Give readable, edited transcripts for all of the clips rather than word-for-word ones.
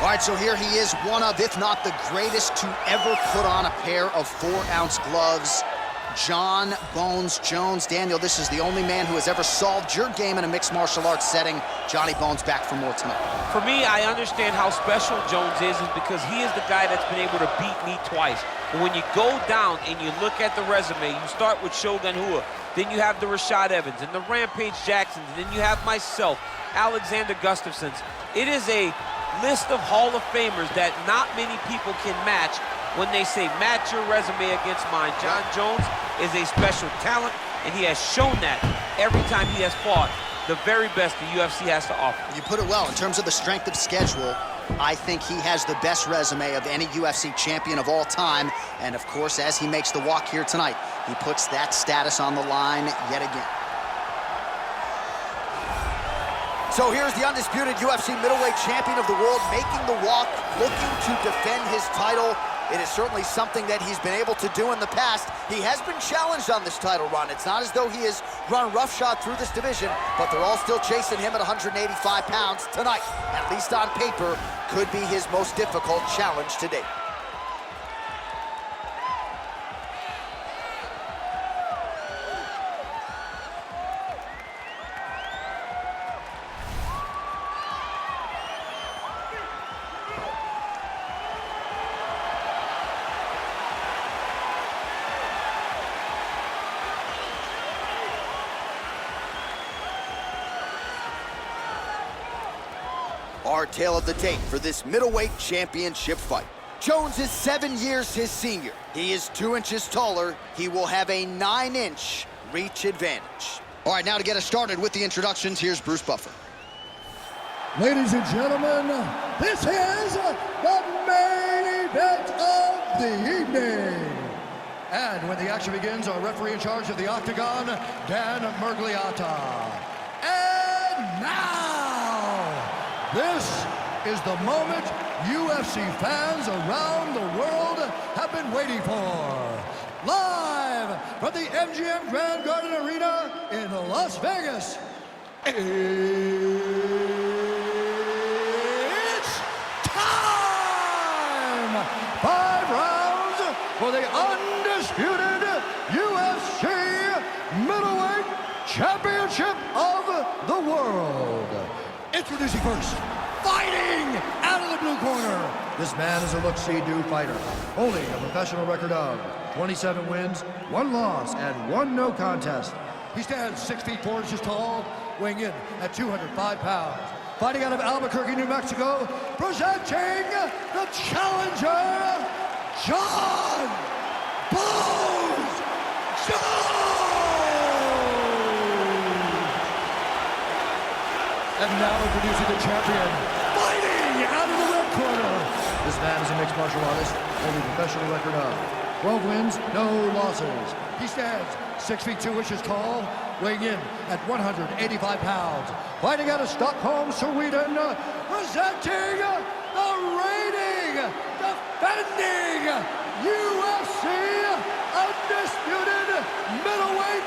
All right, so here he is, one of, if not the greatest to ever put on a pair of 4-ounce gloves. Jon Bones Jones. Daniel, this is the only man who has ever solved your game in a mixed martial arts setting. Johnny Bones back for more tonight. For me, I understand how special Jones is because he is the guy that's been able to beat me twice. But when you go down and you look at the resume, you start with Shogun Rua, then you have the Rashad Evans and the Rampage Jacksons, and then you have myself, Alexander Gustafsson's. It is a list of Hall of Famers that not many people can match when they say match your resume against mine. Jon Jones is a special talent, and he has shown that every time he has fought the very best the UFC has to offer. You put it well. In terms of the strength of schedule, I think he has the best resume of any UFC champion of all time. And of course, as he makes the walk here tonight, he puts that status on the line yet again. So here's the undisputed UFC middleweight champion of the world making the walk, looking to defend his title. It is certainly something that he's been able to do in the past. He has been challenged on this title run. It's not as though he has run roughshod through this division, but they're all still chasing him at 185 pounds tonight. At least on paper, could be his most difficult challenge to date. Our tale of the tape for this middleweight championship fight. Jones is 7 years his senior. He is 2 inches taller. He will have a 9-inch reach advantage. All right, now to get us started with the introductions, here's Bruce Buffer. Ladies and gentlemen, this is the main event of the evening. And when the action begins, our referee in charge of the Octagon, Dan Murgliata. And now, this is the moment UFC fans around the world have been waiting for. Live from the MGM Grand Garden Arena in Las Vegas, it's time! 5 rounds for the undisputed UFC Middleweight Championship of the World. Introducing first, fighting out of the blue corner. This man is a look-see-do fighter, holding a professional record of 27 wins, 1 loss, and 1 no contest. He stands 6 feet 4 inches tall, weighing in at 205 pounds. Fighting out of Albuquerque, New Mexico, presenting the challenger, Jon Bones Jones! And now introducing the champion, fighting out of the red corner. This man is a mixed martial artist, holding a professional record of 12 wins, no losses. He stands 6 feet 2 inches tall, weighing in at 185 pounds. Fighting out of Stockholm, Sweden, presenting the reigning, defending UFC undisputed middleweight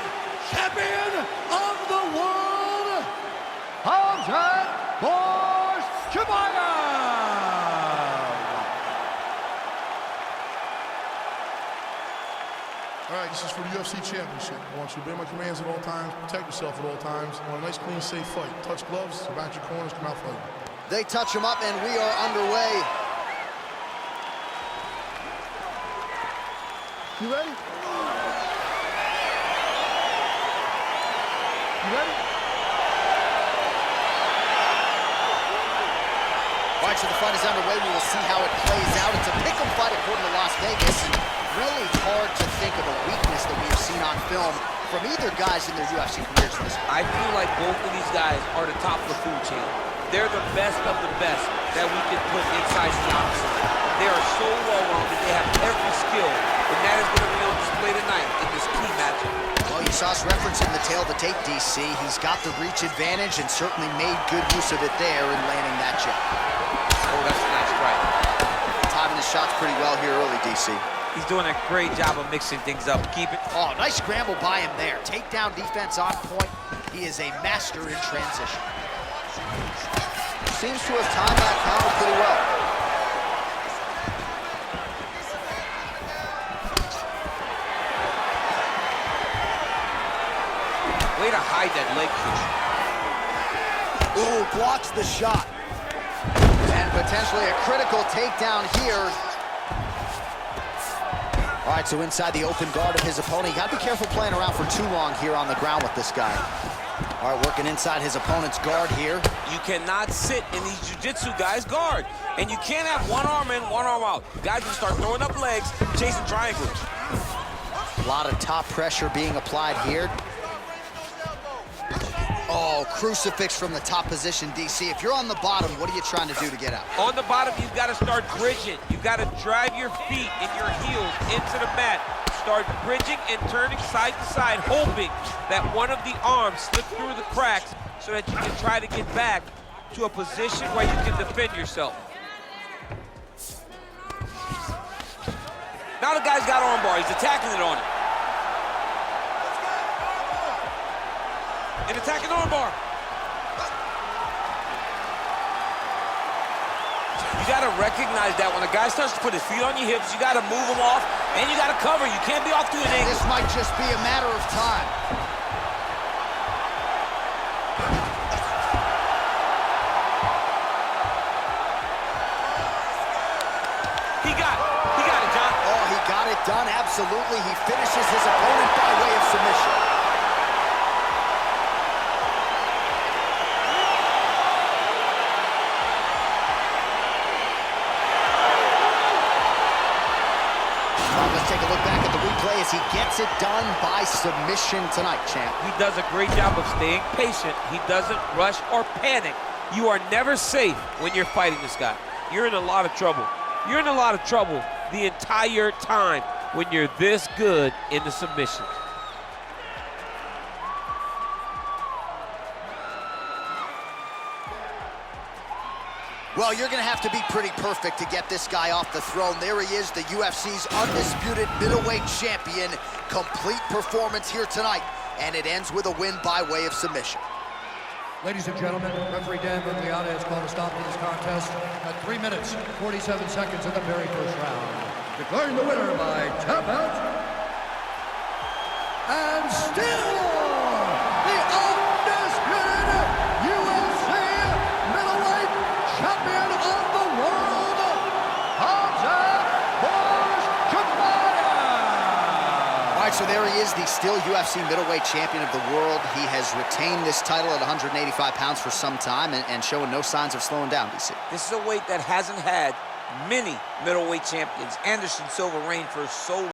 champion of the world, Khamzat Chimaev! All right, this is for the UFC Championship. I want you to obey my commands at all times, protect yourself at all times. I want a nice, clean, safe fight. Touch gloves, back your corners, come out fighting. They touch him up, and we are underway. You ready? You ready? All right, so the fight is underway. We will see how it plays out. It's a pick'em fight according to Las Vegas. And really hard to think of a weakness that we have seen on film from either guys in their UFC careers in this fight. I feel like both of these guys are the top of the food chain. They're the best of the best that we can put inside the octagon. They are so well-rounded. They have every skill, and that is going to be on display tonight in this key matchup. Well, you saw us referencing the tail of the tape, DC. He's got the reach advantage and certainly made good use of it there in landing that jab. Oh, that's a nice strike. Timing his shots pretty well here early, DC. He's doing a great job of mixing things up. Keep it. Oh, nice scramble by him there. Takedown defense on point. He is a master in transition. Seems to have timed that counter pretty well. leg kick. Ooh, blocks the shot. And potentially a critical takedown here. All right, so inside the open guard of his opponent. You gotta be careful playing around for too long here on the ground with this guy. All right, working inside his opponent's guard here. You cannot sit in these jiu-jitsu guys' guard. And you can't have one arm in, one arm out. Guys will start throwing up legs, chasing triangles. A lot of top pressure being applied here. Oh, crucifix from the top position, DC. If you're on the bottom, what are you trying to do to get out? On the bottom, you've got to start bridging. You've got to drive your feet and your heels into the mat. Start bridging and turning side to side, hoping that one of the arms slips through the cracks so that you can try to get back to a position where you can defend yourself. Now the guy's got armbar. He's attacking it on it. And attacking armbar. You got to recognize that when a guy starts to put his feet on your hips, you got to move him off, and you got to cover. You can't be off to an angle. This might just be a matter of time. He got it, John. Oh, he got it done, absolutely. He finishes his opponent by way of submission. Let's take a look back at the replay as he gets it done by submission tonight, champ. He does a great job of staying patient. He doesn't rush or panic. You are never safe when you're fighting this guy. You're in a lot of trouble. You're in a lot of trouble the entire time when you're this good in the submissions. Well, you're going to have to be pretty perfect to get this guy off the throne. There he is, the UFC's undisputed middleweight champion. Complete performance here tonight, and it ends with a win by way of submission. Ladies and gentlemen, referee Dan Bugliata has called a stop to this contest at 3 minutes, 47 seconds in the very first round. Declaring the winner by tap out, and still the undisputed UFC middleweight champion of the world, Khamzat Chimaev. All right, so there he is, the still UFC middleweight champion of the world. He has retained this title at 185 pounds for some time and showing no signs of slowing down, DC. This is a weight that hasn't had many middleweight champions. Anderson Silva reigned for so long.